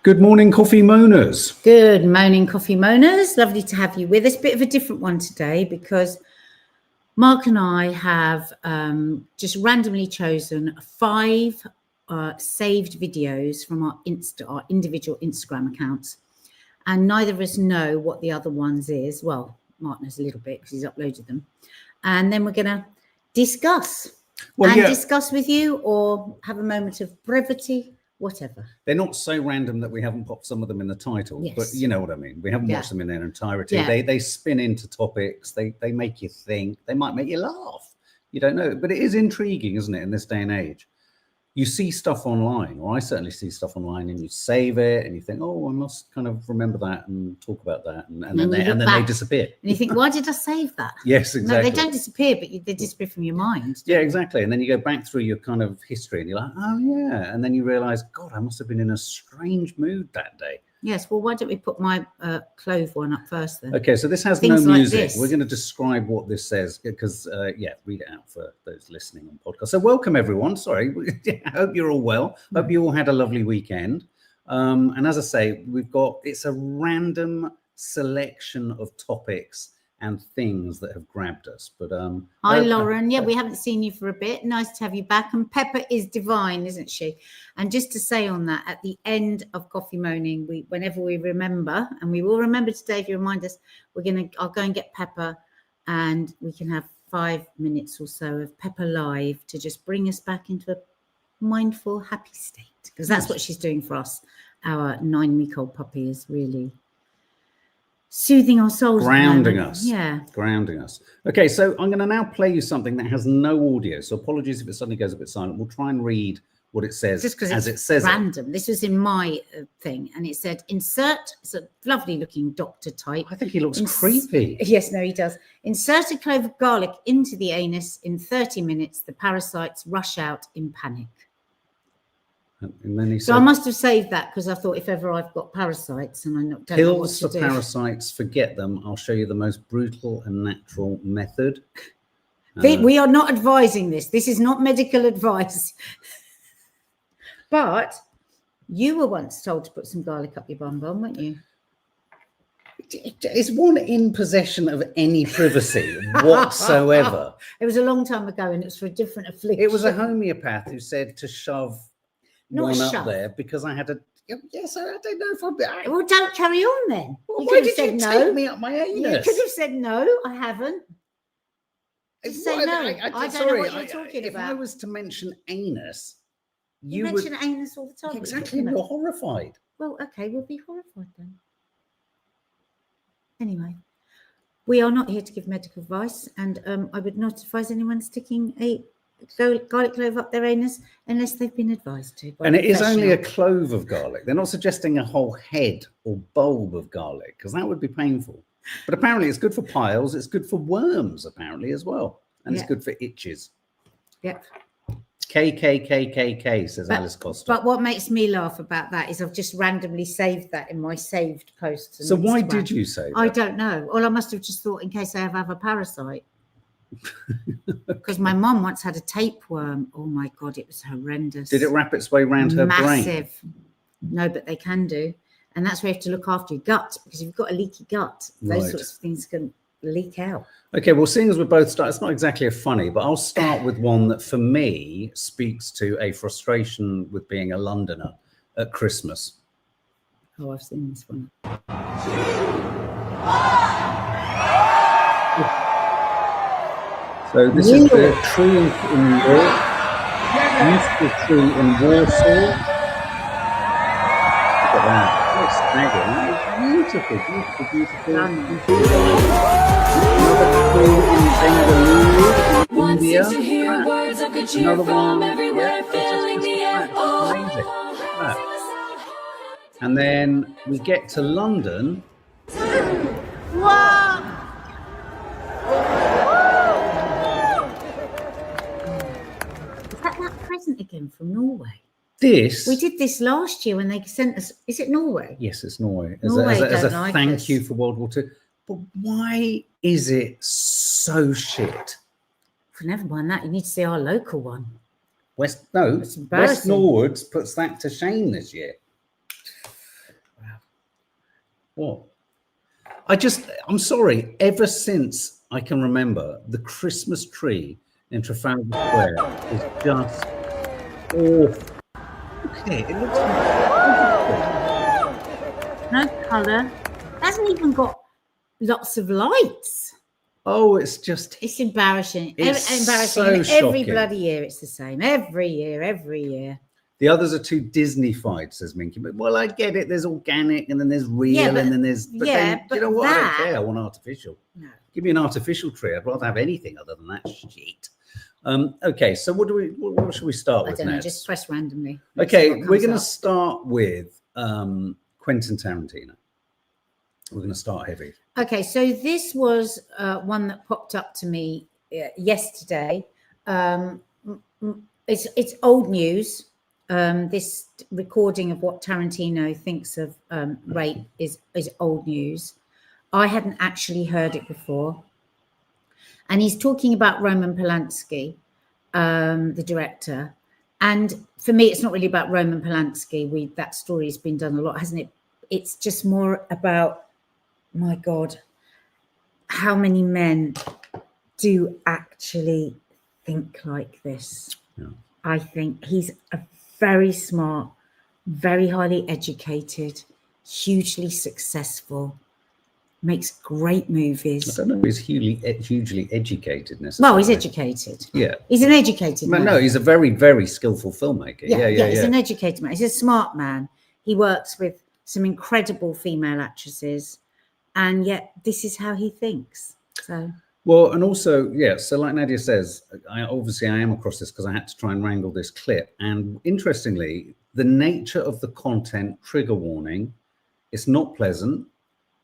Good morning, coffee moaners. Good morning, coffee moaners. Lovely to have you with us. Bit of a different one today because Mark and I have just randomly chosen 5 saved videos from our individual Instagram accounts, and neither of us know what the other ones is. Well, Mark knows a little bit because he's uploaded them, and then we're going to discuss discuss with you, or have a moment of brevity. Whatever. They're not so random that we haven't popped some of them in the title, yes. But you know what I mean. We haven't watched them in their entirety. Yeah. They spin into topics. They make you think. They might make you laugh. You don't know. But it is intriguing, isn't it, in this day and age? You see stuff online, or I certainly see stuff online, and you save it and you think, oh, I must kind of remember that and talk about that. And then they disappear. And you think, why did I save that? Yes, exactly. No, they don't disappear, but they disappear from your mind. Yeah, exactly. And then you go back through your kind of history and you're like, oh, yeah. And then you realize, God, I must have been in a strange mood that day. Yes, well, why don't we put my clove one up first then? Okay, so this has no music. We're going to describe what this says because, read it out for those listening on podcast. So welcome, everyone. Sorry, I hope you're all well. Hope you all had a lovely weekend. And as I say, it's a random selection of topics and things that have grabbed us. But hi, Lauren. Yeah, we haven't seen you for a bit. Nice to have you back. And Pepper is divine, isn't she? And just to say on that, at the end of Coffee Moaning, whenever we remember, and we will remember today if you remind us, I'll go and get Pepper, and we can have 5 minutes or so of Pepper live to just bring us back into a mindful, happy state, because that's what she's doing for us. Our 9-week-old puppy is really soothing our souls, grounding us. Yeah, grounding us. Okay, so I'm going to now play you something that has no audio, so apologies if it suddenly goes a bit silent. We'll try and read what it says just because it says random. This was in my thing, and it said insert. It's a lovely looking doctor type. I think he looks creepy. Yes, no, he does. Insert a clove of garlic into the anus. In 30 minutes, the parasites rush out in panic. And then he said, I must have saved that because I thought if ever I've got parasites and I don't know what to do. Pills for parasites, forget them. I'll show you the most brutal and natural method. We are not advising this. This is not medical advice. But you were once told to put some garlic up your bum, weren't you? Is one in possession of any privacy whatsoever? It was a long time ago, and it was for a different affliction. It was a homeopath who said to shove one up there because I had a. Yes, I don't know if I'm. Well, don't carry on then. Well, why did you take me up my anus? You could have said no. I haven't. Say no. I don't know what you're talking about. If I was to mention anus, you mention anus all the time. Exactly. You're horrified. Well, okay, we'll be horrified then. Anyway, we are not here to give medical advice, and I would not advise anyone sticking a garlic clove up their anus unless they've been advised to. And it is only a clove of garlic. They're not suggesting a whole head or bulb of garlic because that would be painful. But apparently it's good for piles. It's good for worms, apparently, as well. And it's good for itches. Yep. KKKKK, says Alice Costa. But what makes me laugh about that is I've just randomly saved that in my saved posts. So why did you save that? I don't know. Well, I must have just thought in case I have a parasite. Because my mum once had a tapeworm. Oh my God, it was horrendous. Did it wrap its way around her brain? Massive. No, but they can do. And that's where you have to look after your gut, because if you've got a leaky gut, those sorts of things can leak out. Okay, well, seeing as we're both it's not exactly a funny, but I'll start with one that for me speaks to a frustration with being a Londoner at Christmas. Oh, I've seen this one. So this is the tree in New York, beautiful tree in Warsaw. Look at that, it's staggering. Beautiful, beautiful, beautiful, beautiful. Another tree in Bengaluru, India. Another one. Amazing. Look at that. And then we get to London. Wow. That present again from Norway. We did this last year when they sent us. Is it Norway? Yes, it's Norway. As a thank you for World War II. But why is it so shit? Well, never mind that. You need to see our local one. West Norwood puts that to shame this year. What? I'm sorry. Ever since I can remember, the Christmas tree in Trafalgar Square is just awful. Okay, it looks no colour. Hasn't even got lots of lights. Oh, it's embarrassing. It's embarrassing. so Every shocking. bloody year it's the same. Every year. The others are too Disney-fied, says Minky. But well, I get it. There's organic, and then there's real, and then there's. But you know what? I don't care. I want artificial. No. Give me an artificial tree. I'd rather have anything other than that shit. Okay, so what should we start with? I don't know. Ned? Just press randomly. Okay, we're going to start with Quentin Tarantino. We're going to start heavy. Okay, so this was one that popped up to me yesterday. It's old news. This recording of what Tarantino thinks of rape is old news. I hadn't actually heard it before. And he's talking about Roman Polanski, the director. And for me, it's not really about Roman Polanski. That story has been done a lot, hasn't it? It's just more about, my God, how many men do actually think like this? Yeah. I think he's a very smart, very highly educated, hugely successful, makes great movies. I don't know if he's hugely educated necessarily. Well, he's educated. Yeah. He's an educated man. No, he's a very, very skillful filmmaker. Yeah. He's an educated man. He's a smart man. He works with some incredible female actresses, and yet this is how he thinks. So. Well, and also, so like Nadia says, I am across this because I had to try and wrangle this clip. And interestingly, the nature of the content, trigger warning, it's not pleasant.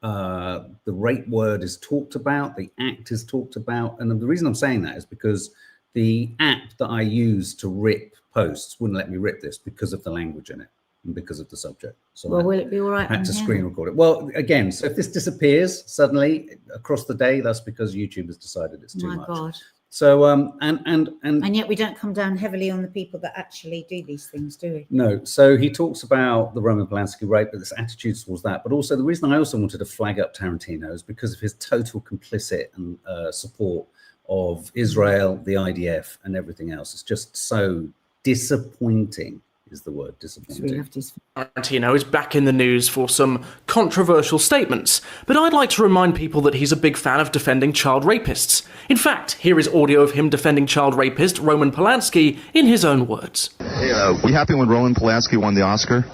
The rape word is talked about, the act is talked about. And the reason I'm saying that is because the app that I use to rip posts wouldn't let me rip this because of the language in it and because of the subject. So will it be all right? I had to screen record it. Well, again, so if this disappears suddenly across the day, that's because YouTube has decided it's too much. God. So and yet we don't come down heavily on the people that actually do these things, do we? No. So he talks about the Roman Polanski rape, but this attitude towards that. But also the reason I also wanted to flag up Tarantino is because of his total complicit and support of Israel, the IDF, and everything else. It's just so disappointing. Is the word disappointing. Tarantino is back in the news for some controversial statements, but I'd like to remind people that he's a big fan of defending child rapists. In fact, here is audio of him defending child rapist Roman Polanski in his own words. Hey, were you happy when Roman Polanski won the Oscar?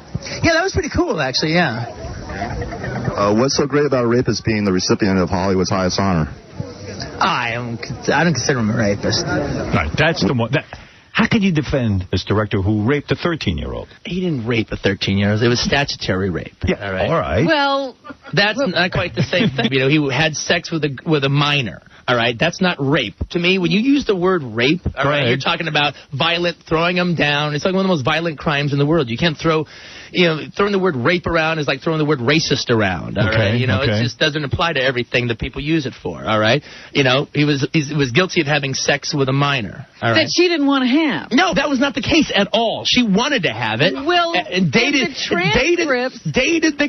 Yeah, that was pretty cool, actually, yeah. What's so great about a rapist being the recipient of Hollywood's highest honor? I don't consider him a rapist. Right, that's the one. How can you defend this director who raped a 13-year-old? He didn't rape a 13-year-old. It was statutory rape. Yeah, all right. Well, that's not quite the same thing. You know, he had sex with a minor. All right, that's not rape. To me, when you use the word rape, all right, you're talking about violent, throwing them down. It's like one of the most violent crimes in the world. You can't throwing the word rape around is like throwing the word racist around. All right, it just doesn't apply to everything that people use it for. All right, he was guilty of having sex with a minor. All right, that she didn't want to have. No, that was not the case at all. She wanted to have it. Well, and dated the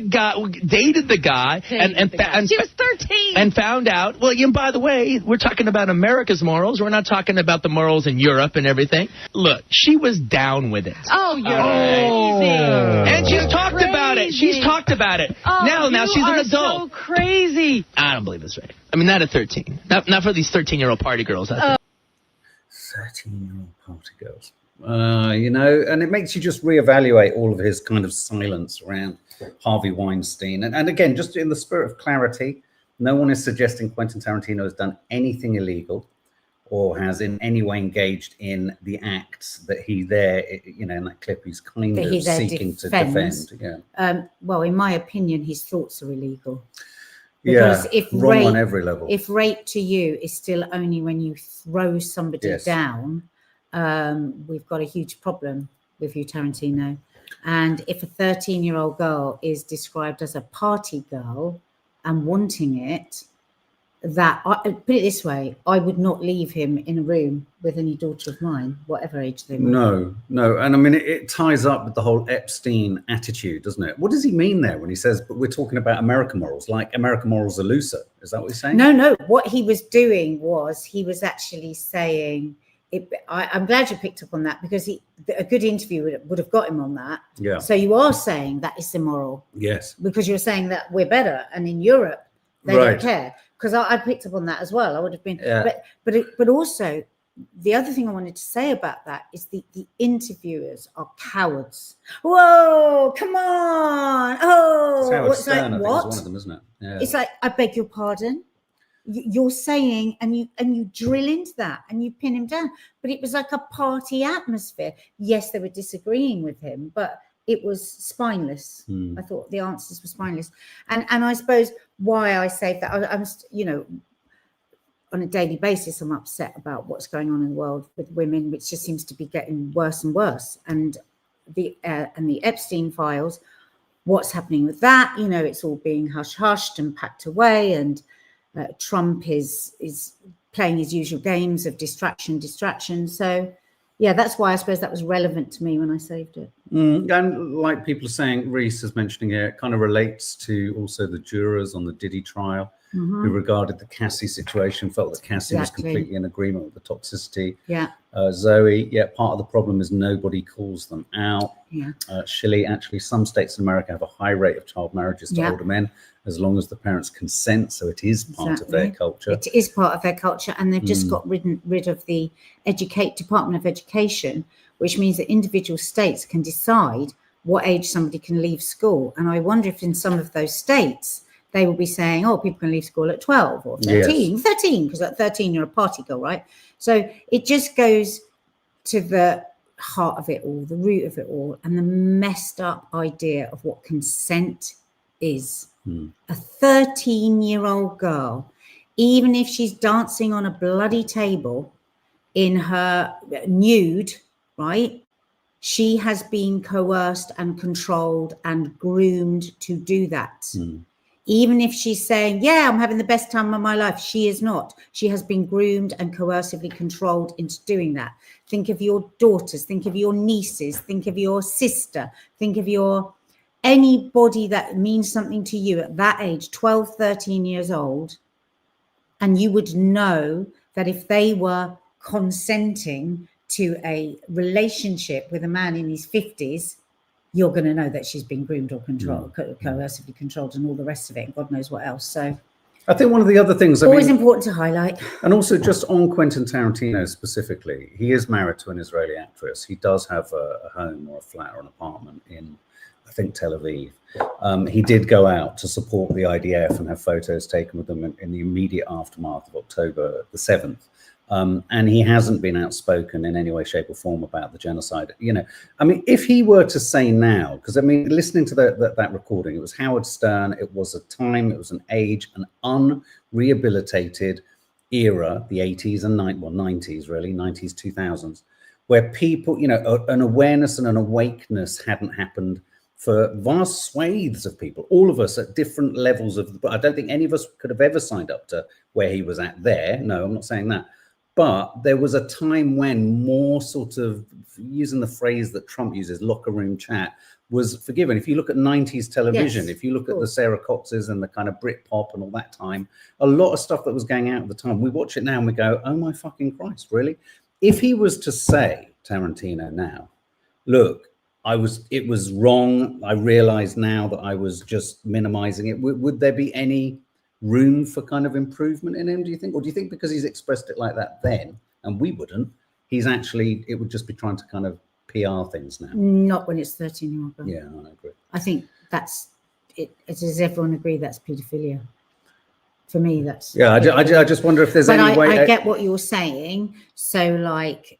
guy, and she was 13 and found out. Well, by the way, we're talking about America's morals. We're not talking about the morals in Europe and everything. Look, she was down with it. Oh, you're crazy. And she's talked about it. She's talked about it. Oh, now she's an adult. So crazy. I don't believe this right. I mean, not at 13. Not for these 13-year-old party girls. 13-year-old party girls. And it makes you just reevaluate all of his kind of silence around Harvey Weinstein. And again, just in the spirit of clarity, no one is suggesting Quentin Tarantino has done anything illegal or has in any way engaged in the acts that he there, in that clip, he's kind of seeking to defend. Yeah. Well, in my opinion, his thoughts are illegal. Because wrong on every level. If rape to you is still only when you throw somebody down, we've got a huge problem with you, Tarantino. And if a 13-year-old girl is described as a party girl and wanting it, that, put it this way, I would not leave him in a room with any daughter of mine, whatever age they were. No. And I mean, it ties up with the whole Epstein attitude, doesn't it? What does he mean there when he says, but we're talking about American morals, like American morals are looser? Is that what he's saying? No. What he was doing was he was actually saying, I'm glad you picked up on that, because a good interview would have got him on that. Yeah. So you are saying that it's immoral. Yes. Because you're saying that we're better. And in Europe, they don't care. Because I picked up on that as well. I would have been, but also the other thing I wanted to say about that is the interviewers are cowards. Whoa, come on! Oh, Howard Stern, like, I think, what? is one of them, isn't it? Yeah. It's like, I beg your pardon. You're saying, and you drill into that, and you pin him down. But it was like a party atmosphere. Yes, they were disagreeing with him, but it was spineless. I thought the answers were spineless, and I suppose why I say that I'm on a daily basis I'm upset about what's going on in the world with women, which just seems to be getting worse and worse. And the Epstein files, what's happening with that? It's all being hushed and packed away, and Trump is playing his usual games of distraction. So. Yeah, that's why I suppose that was relevant to me when I saved it. And like people are saying, Reese is mentioning here, it kind of relates to also the jurors on the Diddy trial who regarded the Cassie situation, felt that Cassie was completely in agreement with the toxicity. Yeah. Zoe, part of the problem is nobody calls them out. Yeah. Shilly, actually, some states in America have a high rate of child marriages to older men, as long as the parents consent. So it is part of their culture. It is part of their culture. And they've just got rid of the Department of Education, which means that individual states can decide what age somebody can leave school. And I wonder if in some of those states, they will be saying, people can leave school at 12 or 13, 13, because at 13, you're a party girl, right? So it just goes to the heart of it all, the root of it all, and the messed up idea of what consent is. A 13-year-old girl, even if she's dancing on a bloody table in her nude, right? She has been coerced and controlled and groomed to do that. Even if she's saying, I'm having the best time of my life, she is not. She has been groomed and coercively controlled into doing that. Think of your daughters, think of your nieces, think of your sister, think of anybody that means something to you at that age, 12, 13 years old. And you would know that if they were consenting to a relationship with a man in his 50s, you're going to know that she's been groomed or controlled, coercively controlled, and all the rest of it, and God knows what else. So I think one of the other things... Always important to highlight. And also just on Quentin Tarantino specifically, he is married to an Israeli actress. He does have a home or a flat or an apartment in, I think, Tel Aviv. He did go out to support the IDF and have photos taken with them in the immediate aftermath of October the 7th. And he hasn't been outspoken in any way, shape or form about the genocide. I mean, if he were to say now, because I mean, listening to that recording, it was Howard Stern. It was a time, it was an age, an unrehabilitated era, the 80s and 90s, really, 90s, 2000s, where people, an awareness and an awakeness hadn't happened for vast swathes of people, all of us at different levels but I don't think any of us could have ever signed up to where he was at there. No, I'm not saying that. But there was a time when more sort of, using the phrase that Trump uses, locker room chat, was forgiven. If you look at 90s television, if you look at the Sarah Coxes and the kind of Britpop and all that time, a lot of stuff that was going out at the time, we watch it now and we go, oh my fucking Christ, really? If he was to say, Tarantino now, look, it was wrong. I realize now that I was just minimizing it. Would there be any room for kind of improvement in him, do you think? Or do you think because he's expressed it like that then, and we wouldn't, it would just be trying to kind of PR things now? Not when it's 13-year-old girl. Yeah, I agree. I think that's it. Does everyone agree that's paedophilia? For me, that's... Yeah, I just wonder if there's any way... I get what you're saying. So like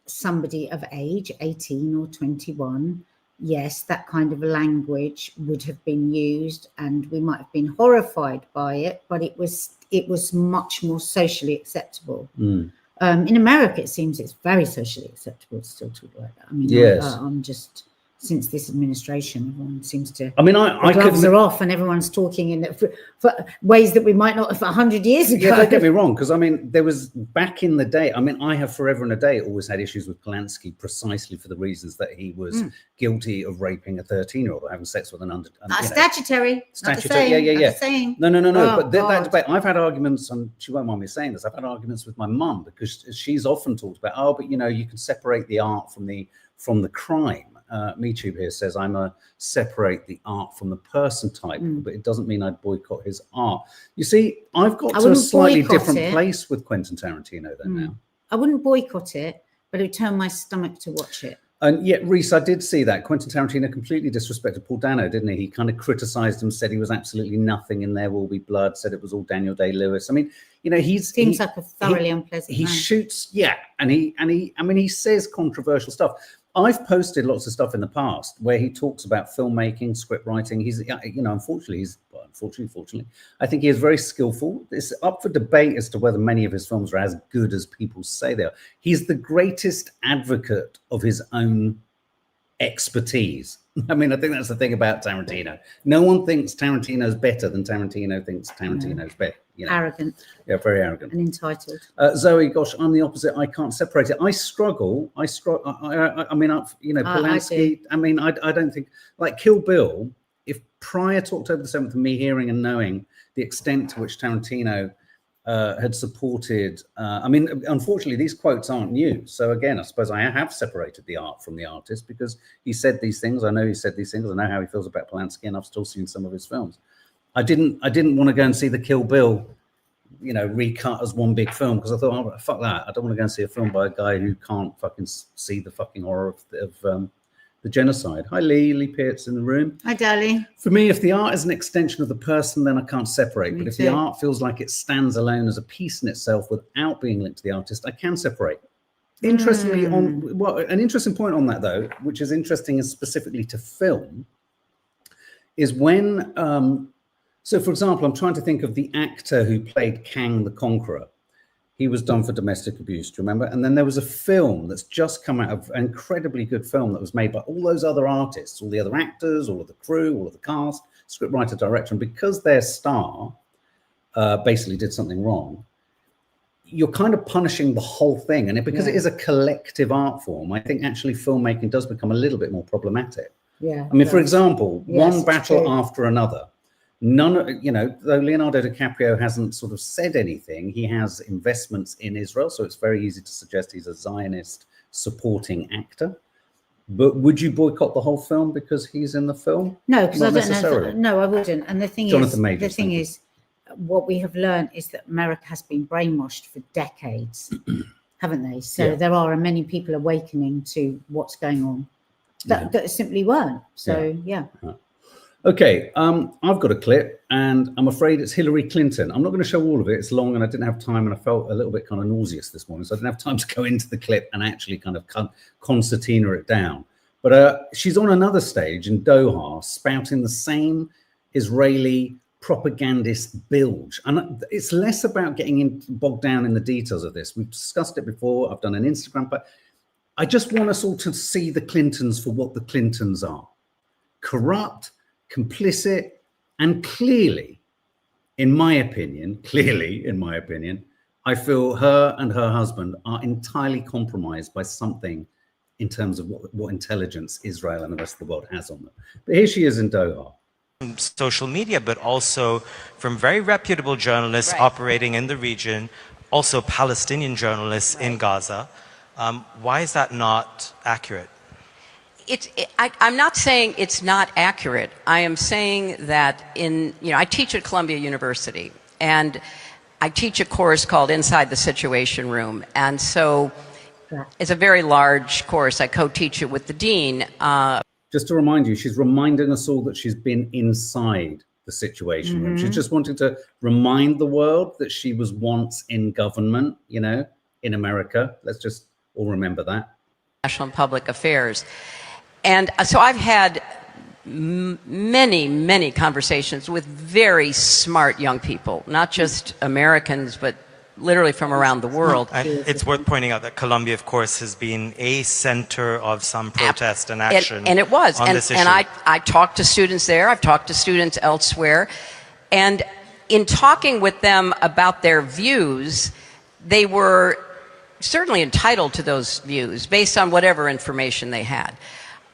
somebody of age, 18 or 21... yes, that kind of language would have been used and we might have been horrified by it, but it was much more socially acceptable. In America, it seems it's very socially acceptable to still talk like that. I mean, yes. I'm just since this administration. Everyone seems to. I mean, the gloves are off, and everyone's talking in for ways that we might not have 100 years ago. Yeah, don't get me wrong, because I mean, there was back in the day. I mean, I have forever and a day always had issues with Polanski precisely for the reasons that he was guilty of raping a 13-year-old or having sex with an under. Statutory. Statutory. Yeah. No. Oh, but that debate, I've had arguments, and she won't mind me saying this. I've had arguments with my mum because she's often talked about, but you can separate the art from the crime. MeTube here says I'm a separate the art from the person type, but it doesn't mean I'd boycott his art. You see, I've got to a slightly different place with Quentin Tarantino now. I wouldn't boycott it, but it would turn my stomach to watch it. And yet, Reese, I did see that Quentin Tarantino completely disrespected Paul Dano, didn't he? He kind of criticized him, said he was absolutely nothing in There Will Be Blood, said it was all Daniel Day-Lewis. I mean, seems like a thoroughly unpleasant man. He shoots, and he says controversial stuff. I've posted lots of stuff in the past where he talks about filmmaking, script writing. He's, fortunately, I think he is very skillful. It's up for debate as to whether many of his films are as good as people say they are. He's the greatest advocate of his own expertise. I mean, I think that's the thing about Tarantino. No one thinks Tarantino's better than Tarantino thinks Tarantino's better. Arrogant. Yeah, very arrogant. And entitled. Zoe, gosh, I'm the opposite. I can't separate it. I struggle. I mean, Polanski, I don't think, like Kill Bill, if prior to October the 7th, me hearing and knowing the extent to which Tarantino had supported, unfortunately, these quotes aren't new. So again, I suppose I have separated the art from the artist because he said these things. I know he said these things. I know how he feels about Polanski, and I've still seen some of his films. I didn't want to go and see the Kill Bill, recut as one big film because I thought, oh, fuck that. I don't want to go and see a film by a guy who can't fucking see the fucking horror of the genocide. Hi, Lee Peart's in the room. Hi, darling. For me, if the art is an extension of the person, then I can't separate. But if the art feels like it stands alone as a piece in itself without being linked to the artist, I can separate. Interestingly, an interesting point on that, though, which is interesting specifically to film, is when... So, for example, I'm trying to think of the actor who played Kang the Conqueror. He was done for domestic abuse, do you remember? And then there was a film that's just come out, of an incredibly good film that was made by all those other artists, all the other actors, all of the crew, all of the cast, scriptwriter, director. And because their star basically did something wrong, you're kind of punishing the whole thing. And because it is a collective art form, I think actually filmmaking does become a little bit more problematic. Yeah. I mean, for example, one battle after another. Though Leonardo DiCaprio hasn't sort of said anything, he has investments in Israel, so it's very easy to suggest he's a Zionist supporting actor. But would you boycott the whole film because he's in the film? No, because I don't know. No, I wouldn't. And the thing is, what we have learned is that America has been brainwashed for decades, haven't they? So there are many people awakening to what's going on that simply weren't. So Okay, I've got a clip, and I'm afraid it's Hillary Clinton. I'm not going to show all of it. It's long, and I didn't have time, and I felt a little bit kind of nauseous this morning, so I didn't have time to go into the clip and actually kind of concertina it down. But she's on another stage in Doha, spouting the same Israeli propagandist bilge. And it's less about getting bogged down in the details of this. We've discussed it before. I've done an Instagram, but I just want us all to see the Clintons for what the Clintons are. Corrupt, complicit, and clearly, in my opinion, I feel her and her husband are entirely compromised by something in terms of what intelligence Israel and the rest of the world has on them. But here she is in Doha. Social media, but also from very reputable journalists operating in the region, also Palestinian journalists in Gaza. Why is that not accurate? I'm not saying it's not accurate. I am saying that I teach at Columbia University, and I teach a course called Inside the Situation Room. And so it's a very large course. I co-teach it with the dean. Just to remind you, she's reminding us all that she's been inside the Situation Room. She's just wanting to remind the world that she was once in government, in America. Let's just all remember that. National and Public Affairs. And so I've had many conversations with very smart young people, not just Americans, but literally from around the world. And it's worth pointing out that Colombia, of course, has been a center of some protest and action. And it was. On this issue. And I talked to students there. I've talked to students elsewhere. And in talking with them about their views, they were certainly entitled to those views based on whatever information they had.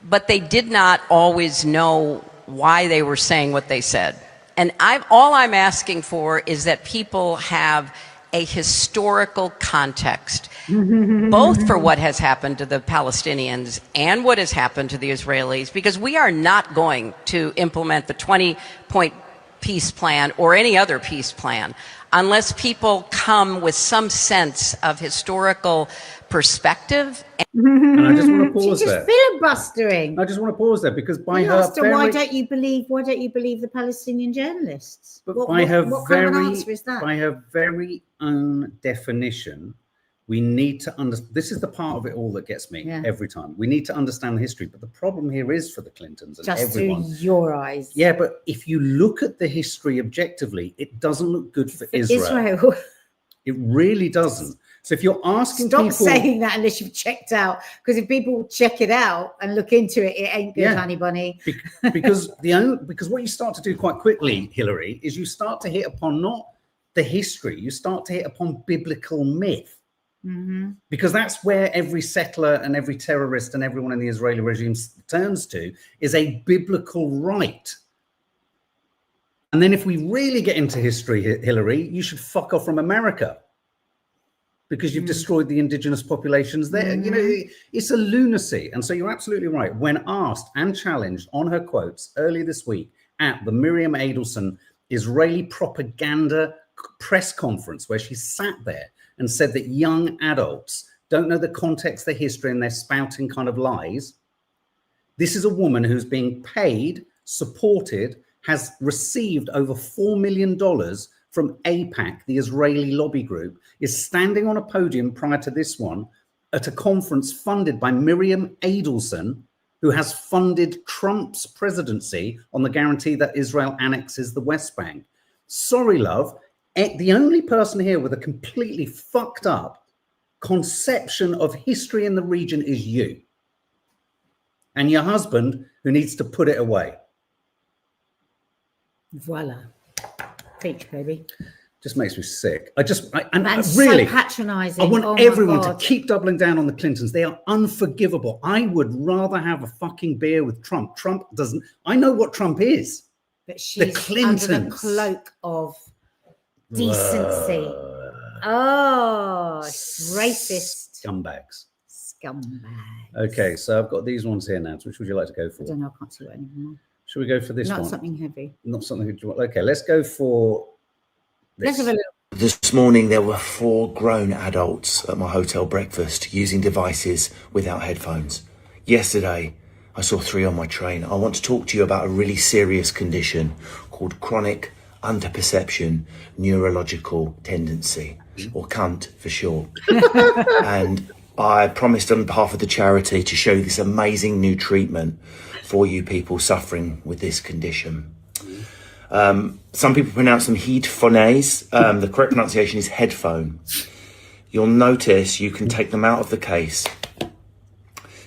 But they did not always know why they were saying what they said. And all I'm asking for is that people have a historical context, both for what has happened to the Palestinians and what has happened to the Israelis, because we are not going to implement the 20-point peace plan or any other peace plan unless people come with some sense of historical perspective. And I just want to pause She's there. just filibustering. I just want to pause there because by You her asked her, very, why don't you believe the Palestinian journalists? but What by her kind very, of an answer is that? by her very own definition, we need to understand. This is the part of it all that gets me every time. We need to understand the history. But the problem here is for the Clintons and just everyone. through your eyes. Yeah, but if you look at the history objectively, it doesn't look good for Israel. It really doesn't. So if you're asking Stop people, saying that unless you've checked out, because if people check it out and look into it, it ain't good, honey bunny. because what you start to do quite quickly, Hillary, is you start to hit upon not the history, you start to hit upon biblical myth. Because that's where every settler and every terrorist and everyone in the Israeli regime turns to, is a biblical right. And then if we really get into history, Hillary, you should fuck off from America because you've destroyed the indigenous populations there. You know, it's a lunacy. And so you're absolutely right. When asked and challenged on her quotes earlier this week at the Miriam Adelson Israeli propaganda press conference, where she sat there and said that young adults don't know the context, the history, and they're spouting kind of lies. This is a woman who's being paid, supported, has received over $4 million from AIPAC, the Israeli lobby group, is standing on a podium prior to this one at a conference funded by Miriam Adelson, who has funded Trump's presidency on the guarantee that Israel annexes the West Bank. Sorry, love. The only person here with a completely fucked up conception of history in the region is you and your husband, who needs to put it away. Voila. Preach, baby. Just makes me sick. That's really so patronizing. I want everyone to keep doubling down on the Clintons. They are unforgivable. I would rather have a fucking beer with Trump. Trump doesn't. I know what Trump is. But she's the Clintons. Under the cloak of decency. Oh, racist. Scumbags. Scumbags. Okay, so I've got these ones here now. Which would you like to go for? I don't know. I can't see what any of them are. Should we go for this one? Not something heavy. Not something. Okay, let's go for this. Let's have a look. This morning, there were 4 grown adults at my hotel breakfast using devices without headphones. Yesterday, I saw 3 on my train. I want to talk to you about a really serious condition called chronic underperception neurological tendency, or CUNT for short. And I promised on behalf of the charity to show you this amazing new treatment for you people suffering with this condition. Some people pronounce them headphones. The correct pronunciation is headphone. You'll notice you can take them out of the case.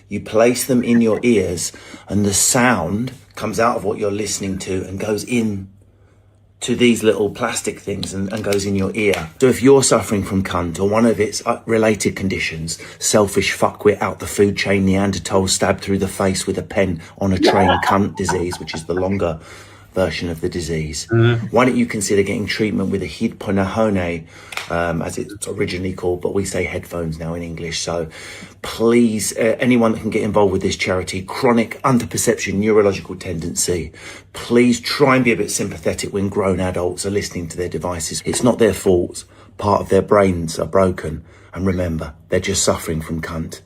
You place them in your ears and the sound comes out of what you're listening to and goes in to these little plastic things and goes in your ear. So if you're suffering from CUNT or one of its related conditions, selfish fuckwit out the food chain, Neanderthal stabbed through the face with a pen on a train, CUNT disease, which is the longer version of the disease. Why don't you consider getting treatment with a headphone, as it's originally called, but we say headphones now in English. So please, anyone that can get involved with this charity, chronic underperception neurological tendency, please try and be a bit sympathetic when grown adults are listening to their devices. It's not their fault. Part of their brains are broken. And remember, they're just suffering from CUNT.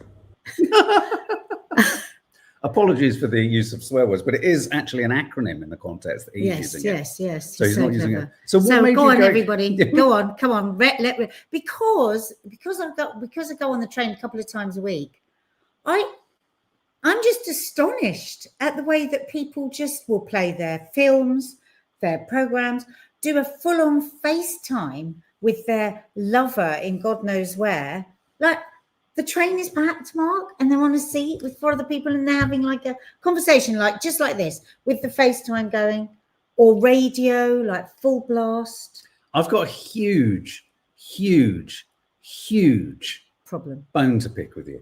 Apologies for the use of swear words, but it is actually an acronym in the context that he's using. Yes. So he's not using it. So go on, everybody. Go on, come on. Because I go on the train a couple of times a week, I'm just astonished at the way that people just will play their films, their programs, do a full-on FaceTime with their lover in God knows where, like the train is packed, Mark, and they're on a seat with 4 other people and they're having like a conversation, like just like this, with the FaceTime going, or radio, like full blast. I've got a huge problem bone to pick with you.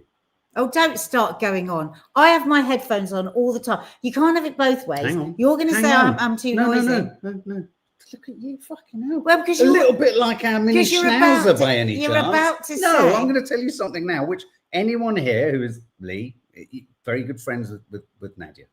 Oh, don't start going on. I have my headphones on all the time. You can't have it both ways. Hang on. You're going to say I'm too noisy. No. Look at you, fucking hell. Well, because a little bit like our mini schnauzer by any chance. You're about to say. No, I'm going to tell you something now, which anyone here who is Lee, very good friends with Nadia.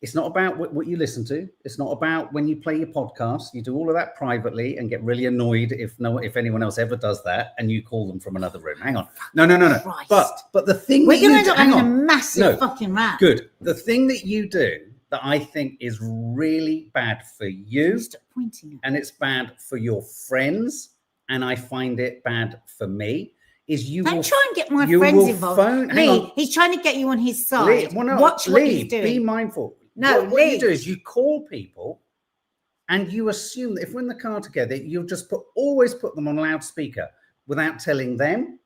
It's not about what you listen to. It's not about when you play your podcast. You do all of that privately and get really annoyed if anyone else ever does that and you call them from another room. Hang on. No. Christ. But the thing we're going to end up having a massive fucking rant. Good. The thing that you do that I think is really bad for you, stop pointing and it's bad for your friends, and I find it bad for me, is you don't will try and get my friends involved. Lee, he's trying to get you on his side. Watch what he's doing. Be mindful. No, what you do is you call people and you assume that if we're in the car together, you'll just always put them on loudspeaker without telling them.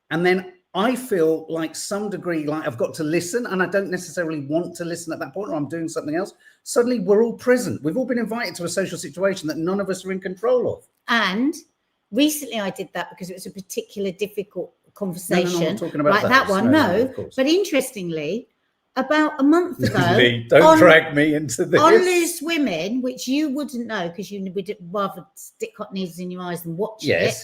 And then I feel like some degree, like I've got to listen and I don't necessarily want to listen at that point, or I'm doing something else. Suddenly we're all present. We've all been invited to a social situation that none of us are in control of. And recently I did that because it was a particular difficult conversation. No, I'm not talking about like that one. No, but interestingly, about a month ago, Lee, don't drag me into this. On Loose Women, which you wouldn't know because you would rather stick hot needles in your eyes than watch it.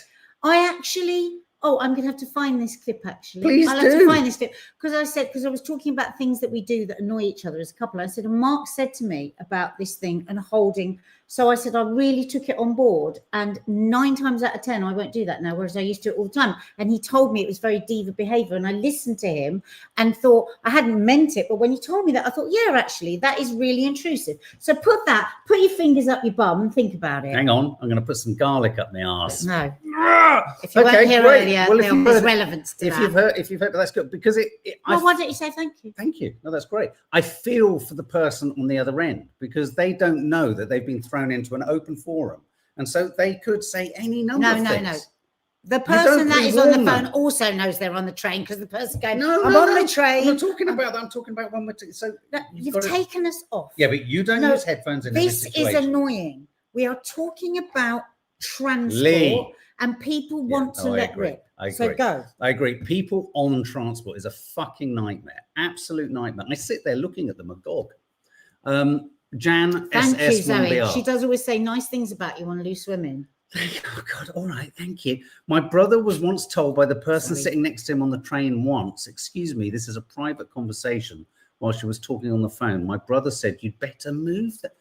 I actually, I'm going to have to find this clip actually. Please I'll have to find this clip because I was talking about things that we do that annoy each other as a couple. I said, and Mark said to me about this thing and holding. So I said, I really took it on board, and 9 times out of 10, I won't do that now, whereas I used to do it all the time. And he told me it was very diva behavior, and I listened to him and thought I hadn't meant it. But when he told me that, I thought, yeah, actually, that is really intrusive. So put your fingers up your bum and think about it. Hang on, I'm going to put some garlic up my arse. No. If you weren't here earlier, there's relevance to that. If you've heard, that's good because why don't you say thank you? Thank you. No, that's great. I feel for the person on the other end because they don't know that they've been thrown into an open forum, and so they could say any number of things. No. The person that is on the phone also knows they're on the train because the person going, I'm on the train. I'm not talking about that. I'm talking about when we're you've taken us off. Yeah, but you don't use headphones in this situation. This is annoying. We are talking about transport. And people want to let rip. So go. I agree. People on transport is a fucking nightmare. Absolute nightmare. I sit there looking at them agog. Jan Thank you, Zoe. SSYBR. She does always say nice things about you on Loose Women. Oh, God. All right. Thank you. My brother was once told by the person sitting next to him on the train once, excuse me, this is a private conversation, while she was talking on the phone. My brother said, you'd better move that.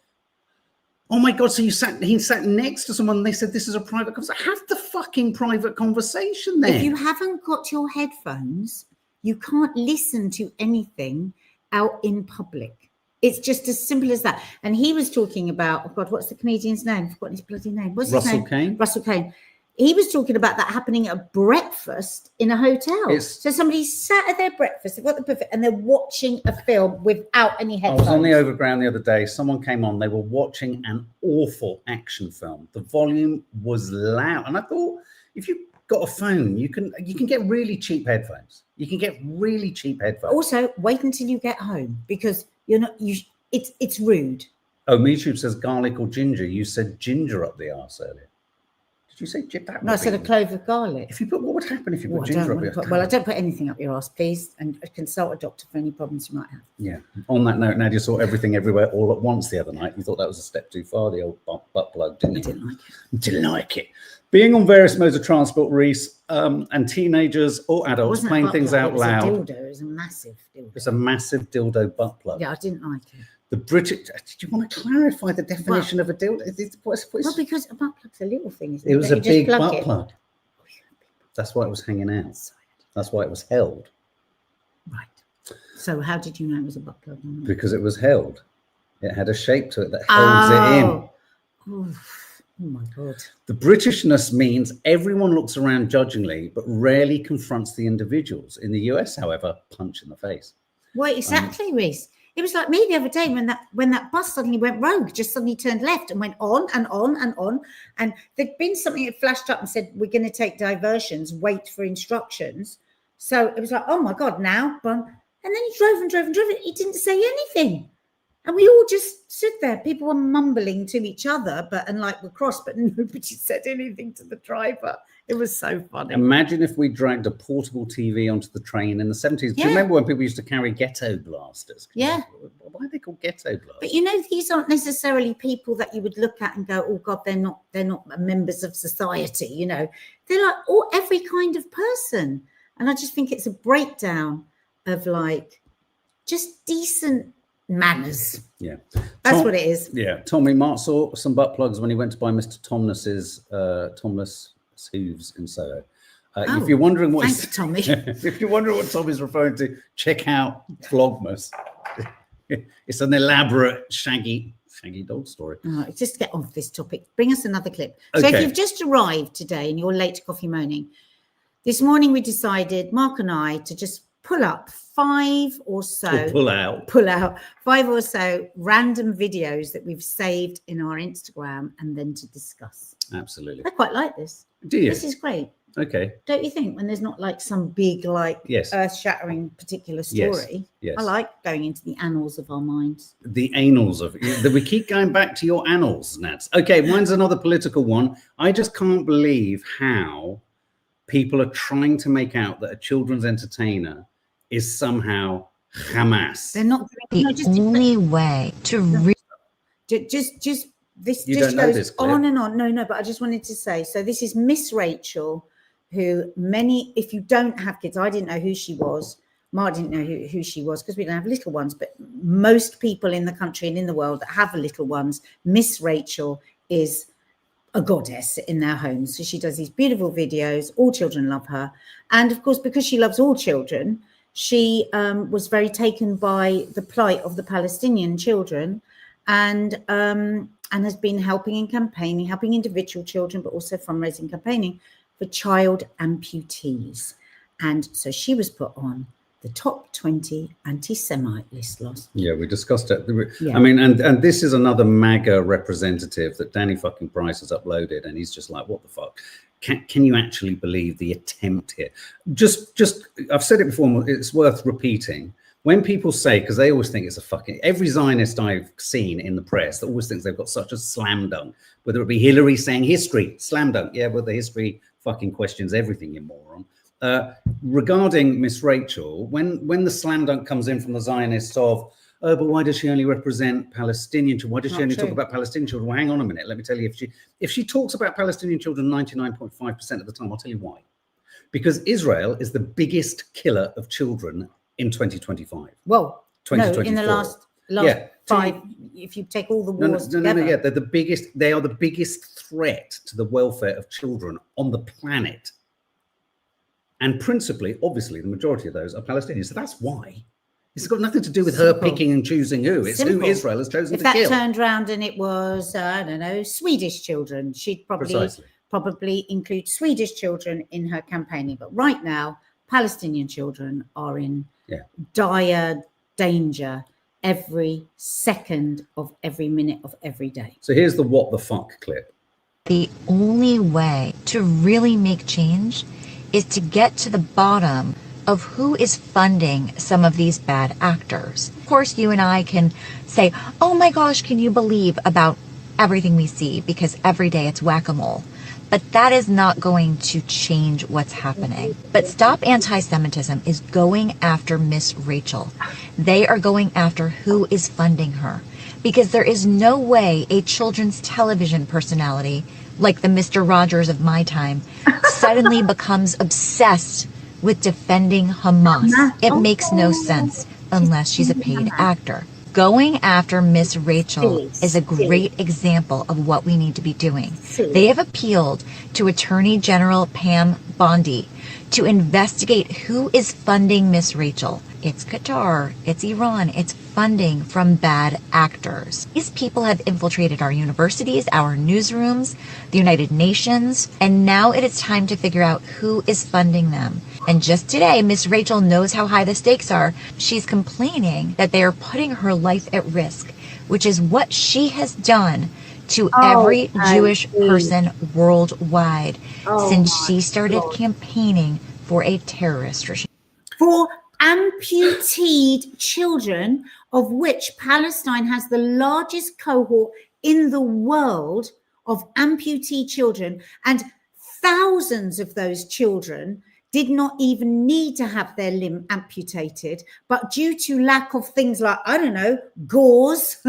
Oh my God! So he sat next to someone and they said this is a private conversation. Have the fucking private conversation then. If you haven't got your headphones, you can't listen to anything out in public. It's just as simple as that. And he was talking about, oh God, what's the comedian's name? I've forgotten his bloody name. What's his name? Kane. Russell Kane. He was talking about that happening at breakfast in a hotel. So somebody sat at their breakfast, they've got the buffet, and they're watching a film without any headphones. I was on the overground the other day. Someone came on. They were watching an awful action film. The volume was loud. And I thought, if you've got a phone, you can get really cheap headphones. You can get really cheap headphones. Also, wait until you get home because it's rude. Oh, YouTube says garlic or ginger. You said ginger up the arse earlier. Did you say that? No, I said a clove of garlic. What would happen if you put ginger up your arse? Well, I don't put anything up your arse, please, and consult a doctor for any problems you might have. Yeah. On that note, Nadia saw Everything Everywhere All at Once the other night. You thought that was a step too far, the old butt plug, didn't you? I didn't like it. Didn't like it. Being on various modes of transport, Reese, and teenagers or adults playing things out loud. It was a dildo. It was a massive dildo. It's a massive dildo butt plug. Yeah, I didn't like it. The British. Did you want to clarify the definition of a dildo? Well, because a butt plug's a little thing, isn't it? It was a big butt plug. That's why it was hanging out. That's why it was held. Right. So how did you know it was a butt plug? Because it was held. It had a shape to it that holds it in. Oh my God. The Britishness means everyone looks around judgingly, but rarely confronts the individuals. In the US, however, punch in the face. Well, exactly, Reese. It was like me the other day when that bus suddenly went rogue, just suddenly turned left and went on and on and on. And there'd been something that flashed up and said, we're going to take diversions, wait for instructions. So it was like, oh my God, now. And then he drove and drove and drove. He didn't say anything. And we all just stood there. People were mumbling to each other, and were cross, but nobody said anything to the driver. It was so funny. Imagine if we dragged a portable TV onto the train in the 70s. Do you remember when people used to carry ghetto blasters? Yeah. Why are they called ghetto blasters? But these aren't necessarily people that you would look at and go, oh God, they're not members of society. They're like every kind of person. And I just think it's a breakdown of just decent manners. Yeah, that's what it is. Yeah, Tommy Mark saw some butt plugs when he went to buy Mr. Tomness's hooves in Soho. If you're wondering what Tommy, if you're wondering what Tommy's referring to, check out Vlogmas. It's an elaborate shaggy dog story. Right, just get off this topic. Bring us another clip. So if you've just arrived today and you're late to Coffee Moaning, this morning we decided, Mark and I, to just pull up 5 or so, pull out 5 or so random videos that we've saved in our Instagram and then to discuss. Absolutely. I quite like this. Do you? This is great. Okay. Don't you think, when there's not some big earth-shattering particular story? Yes. I like going into the annals of our minds. The annals of we keep going back to your annals, Nats. Okay, mine's another political one. I just can't believe how people are trying to make out that a children's entertainer is somehow Hamas. They're not the only way to just this you just don't know goes this clip. on and on. No, but I just wanted to say, so this is Miss Rachel, who if you don't have kids, I didn't know who she was. Mark didn't know who she was because we don't have little ones, but most people in the country and in the world that have little ones, Miss Rachel is a goddess in their homes. So she does these beautiful videos. All children love her. And of course, because she loves all children, she was very taken by the plight of the Palestinian children and has been helping in campaigning, helping individual children, but also fundraising, campaigning for child amputees. And so she was put on the top 20 anti-Semite list last. Yeah, we discussed it. Yeah. I mean, and this is another MAGA representative that Danny fucking Price has uploaded, and he's just like, what the fuck? Can you actually believe the attempt here? Just I've said it before, it's worth repeating. When people say, because they always think it's every Zionist I've seen in the press that always thinks they've got such a slam dunk, whether it be Hillary saying history, slam dunk. Yeah, well, the history fucking questions everything, you moron. Regarding Miss Rachel, when the slam dunk comes in from the Zionists of, oh, but why does she only represent Palestinian children? Why does she only talk about Palestinian children? Well, hang on a minute. Let me tell you, if she talks about Palestinian children 99.5% of the time, I'll tell you why. Because Israel is the biggest killer of children in 2025. Well, no, in the last 5, if you take all the wars together. No, they're the biggest. They are the biggest threat to the welfare of children on the planet. And principally, obviously, the majority of those are Palestinians. So that's why. It's got nothing to do with her picking and choosing who. It's who Israel has chosen to kill. If that turned around and it was, I don't know, Swedish children, she'd probably include Swedish children in her campaigning. But right now, Palestinian children are in dire danger every second of every minute of every day. So here's the what the fuck clip. The only way to really make change is to get to the bottom of who is funding some of these bad actors. Of course, you and I can say, oh my gosh, can you believe about everything we see? Because every day it's whack-a-mole. But that is not going to change what's happening. But Stop Anti-Semitism is going after Miss Rachel. They are going after who is funding her. Because there is no way a children's television personality, like the Mr. Rogers of my time, suddenly becomes obsessed with defending Hamas. It makes no sense unless she's a paid actor. Going after Miss Rachel is a great example of what we need to be doing. They have appealed to Attorney General Pam Bondi to investigate who is funding Miss Rachel. it's Qatar, it's Iran, it's funding from bad actors. These people have infiltrated our universities, our newsrooms, the United Nations, and now it is time to figure out who is funding them. And just today, Miss Rachel knows how high the stakes are. She's complaining that they are putting her life at risk, which is what she has done to every Jewish person worldwide since she started campaigning for a terrorist regime. For amputated children, of which Palestine has the largest cohort in the world of amputee children, and thousands of those children did not even need to have their limb amputated, but due to lack of things like, I don't know, gauze,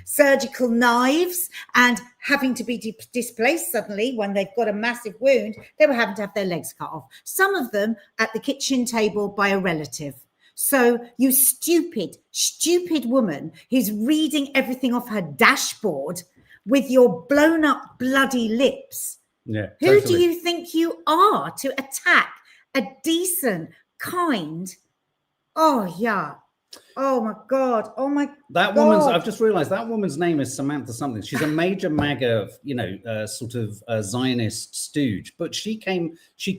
surgical knives, and having to be displaced suddenly when they've got a massive wound, they were having to have their legs cut off. Some of them at the kitchen table by a relative. So you stupid woman who's reading everything off her dashboard with your blown up bloody lips. Yeah, Who do you think you are to attack a decent, kind? Oh yeah. Oh my God. Oh my. That woman's. I've just realised that woman's name is Samantha something. She's a major MAGA, sort of Zionist stooge. But she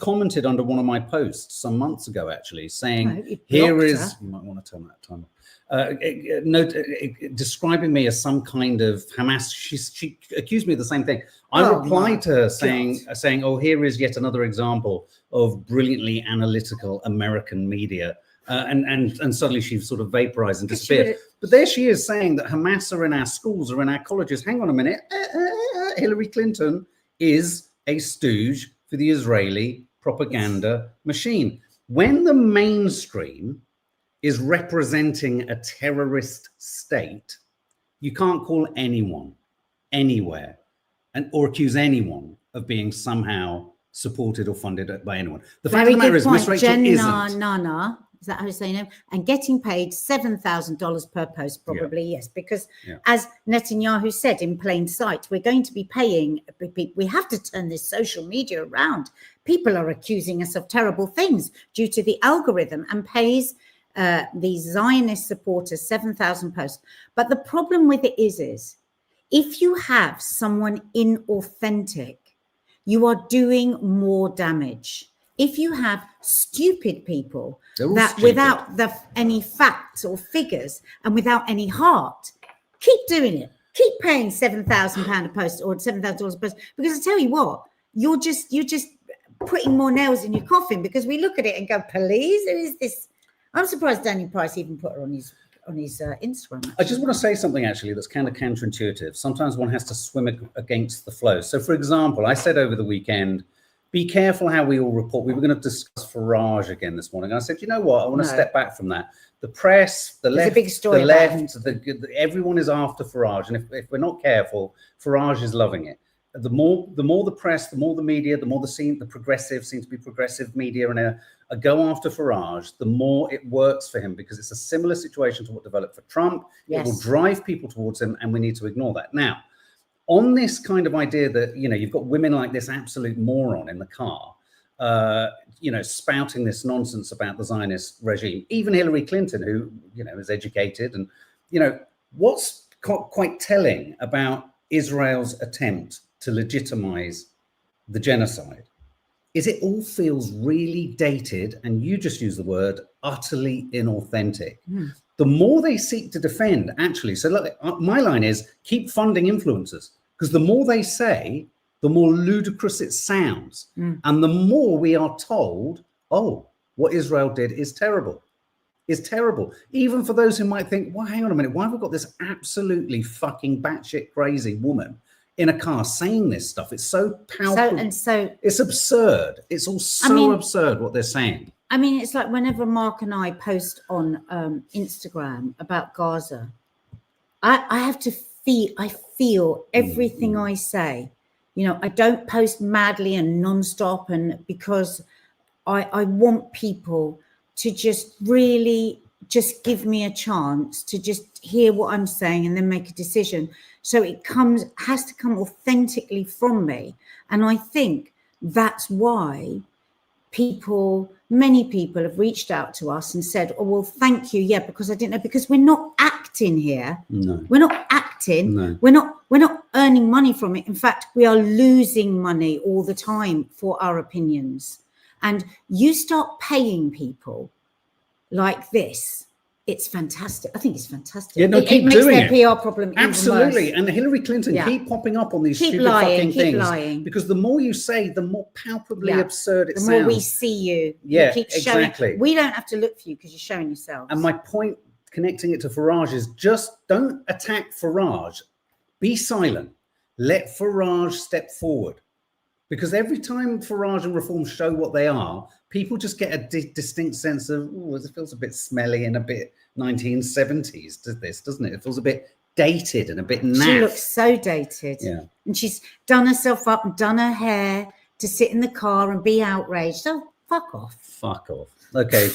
commented under one of my posts some months ago, actually, saying, "Here is." You might want to turn that time off. Describing me as some kind of Hamas. She accused me of the same thing. I replied to her saying, "Oh, here is yet another example of brilliantly analytical American media." And suddenly she sort of vaporized and disappeared. But there she is saying that Hamas are in our schools or in our colleges. Hang on a minute. Hillary Clinton is a stooge for the Israeli propaganda machine. When the mainstream is representing a terrorist state, you can't call anyone, anywhere, or accuse anyone of being somehow supported or funded by anyone. The fact of the matter is, Miss Rachel isn't. Nana, is that how you say it? And getting paid $7,000 per post, probably, yes, because as Netanyahu said in plain sight, we're going to be paying. We have to turn this social media around. People are accusing us of terrible things due to the algorithm, and pays these Zionist supporters 7,000 posts. But the problem with it is if you have someone inauthentic, you are doing more damage. If you have stupid people without any facts or figures and without any heart, keep doing it. Keep paying £7,000 a post or $7,000 a post, because I tell you what, you're just putting more nails in your coffin, because we look at it and go, please, who is this? I'm surprised Daniel Price even put her on his Instagram. Actually. I just want to say something actually that's kind of counterintuitive. Sometimes one has to swim against the flow. So, for example, I said over the weekend, be careful how we all report. We were going to discuss Farage again this morning. I said, you know what? I want to step back from that. The press, the left, everyone is after Farage. And if we're not careful, Farage is loving it. The more the press, the more the media, the more the progressives seem to be progressive media and a go after Farage, the more it works for him, because it's a similar situation to what developed for Trump. Yes. It will drive people towards him, and we need to ignore that. Now, on this kind of idea that, you've got women like this absolute moron in the car, spouting this nonsense about the Zionist regime, even Hillary Clinton, who, is educated. And, what's quite telling about Israel's attempt to legitimize the genocide is it all feels really dated, and you just use the word utterly inauthentic. The more they seek to defend, actually, so look, my line is keep funding influencers, because the more they say, the more ludicrous it sounds. And the more we are told, oh, what Israel did is terrible. Even for those who might think, well, hang on a minute, why have we got this absolutely fucking batshit crazy woman in a car saying this stuff? It's so powerful. It's absurd. It's all so absurd what they're saying. I mean, it's like whenever Mark and I post on Instagram about Gaza, I feel everything I say. I don't post madly and nonstop, and because I want people to just really just give me a chance to just hear what I'm saying and then make a decision. So it has to come authentically from me. And I think that's why many people have reached out to us and said, oh, well, thank you. Yeah, because I didn't know, because we're not acting here. No. We're not acting. No. We're not earning money from it. In fact, we are losing money all the time for our opinions. And you start paying people like this, it's fantastic. I think it's fantastic. Yeah, no, keep it makes doing their it. PR problem Absolutely. even worse. And Hillary Clinton, keep popping up on these keep stupid lying, fucking things. Lying. Because the more you say, the more palpably absurd it sounds. The more we see you. Yeah, you keep showing, exactly. We don't have to look for you because you're showing yourself. And my point, connecting it to Farage, is just don't attack Farage. Be silent. Let Farage step forward. Because every time Farage and Reform show what they are, people just get a distinct sense of, oh, it feels a bit smelly and a bit 1970s, doesn't it? It feels a bit dated and a bit naff. She looks so dated. Yeah. And she's done herself up and done her hair to sit in the car and be outraged. So fuck off. Fuck off. Okay.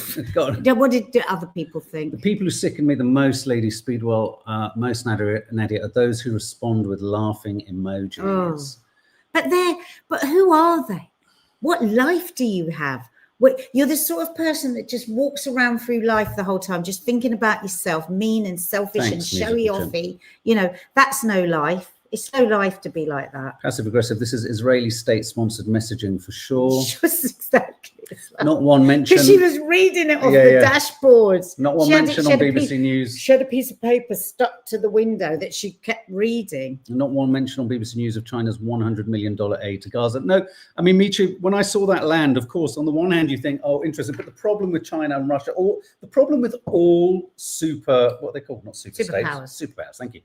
What did other people think? The people who sicken me the most, Lady Speedwell, most Nadia, are those who respond with laughing emojis. Oh. But who are they? What life do you have? You're the sort of person that just walks around through life the whole time, just thinking about yourself, mean and selfish and showy offy. You know, that's no life. It's no life to be like that. Passive aggressive. This is Israeli state-sponsored messaging for sure. Just exactly. Not one mention. Because she was reading it off the dashboard. Not one mention on BBC News. She had a piece of paper stuck to the window that she kept reading. Not one mention on BBC News of China's $100 million aid to Gaza. No, I mean, Michu, when I saw that land, of course, on the one hand, you think, oh, interesting. But the problem with China and Russia, or the problem with all what they call, not super states, superpowers, thank you,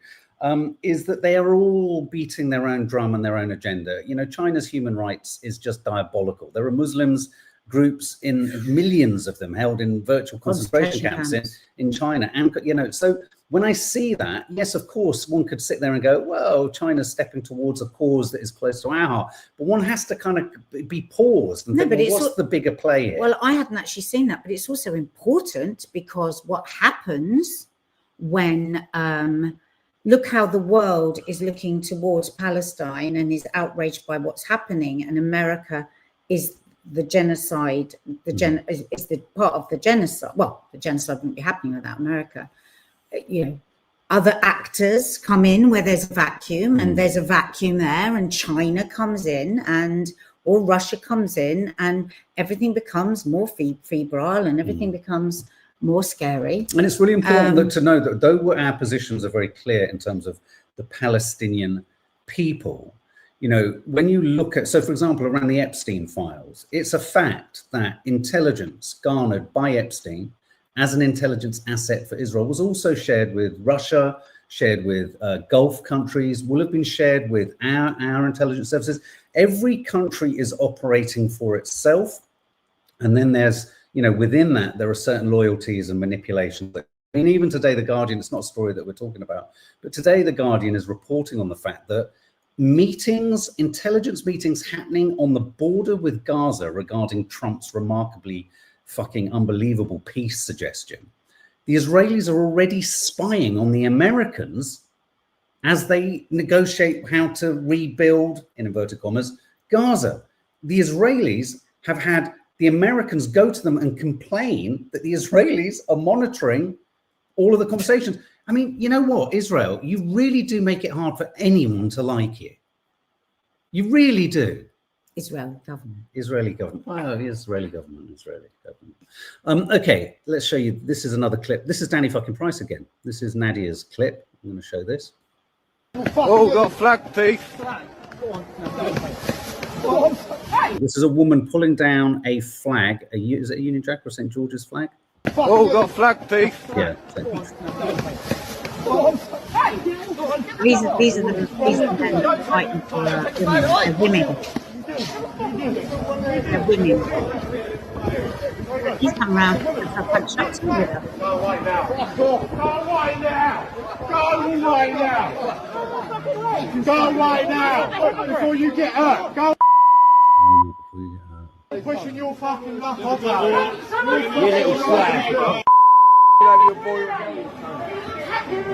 is that they are all beating their own drum and their own agenda. You know, China's human rights is just diabolical. There are Muslims groups, in millions of them, held in virtual concentration camps in China. And, you know, so when I see that, yes, of course, one could sit there and go, well, China's stepping towards a cause that is close to our heart. But one has to kind of be paused and think, well, what's the bigger play here? Well, I hadn't actually seen that, but it's also important because what happens when... look how the world is looking towards Palestine and is outraged by what's happening, and America is the genocide. Is the part of the genocide. Well, the genocide wouldn't be happening without America. You know, other actors come in where there's a vacuum, and there's a vacuum there, and China comes in, or Russia comes in, and everything becomes more febrile, and everything becomes more scary. And it's really important to know that though our positions are very clear in terms of the Palestinian people, you know, when you look at, so for example, around the Epstein files, it's a fact that intelligence garnered by Epstein as an intelligence asset for Israel was also shared with Russia, shared with Gulf countries, will have been shared with our intelligence services. Every country is operating for itself. And then there's, you know, within that, there are certain loyalties and manipulations. I mean, even today, The Guardian, it's not a story that we're talking about, but today The Guardian is reporting on the fact that intelligence meetings happening on the border with Gaza regarding Trump's remarkably fucking unbelievable peace suggestion. The Israelis are already spying on the Americans as they negotiate how to rebuild, in inverted commas, Gaza. The Israelis have had the Americans go to them and complain that the Israelis are monitoring all of the conversations. I mean, you know what, Israel, you really do make it hard for anyone to like you. You really do. Israeli government. Well, Israeli government. Okay, let's show you. This is another clip. This is Danny fucking Price again. This is Nadia's clip. I'm going to show this. Oh, got a flag thief. This is a woman pulling down a flag. Is it a Union Jack or St. George's flag? Oh, got a flag thief. Yeah. These are the men fighting for women. They're women. He's come round for a punch up to with her. Go right now. Go right now. Go right now. Go right now. Before you get hurt. Go. Pushing your fucking luck off that. You little slag.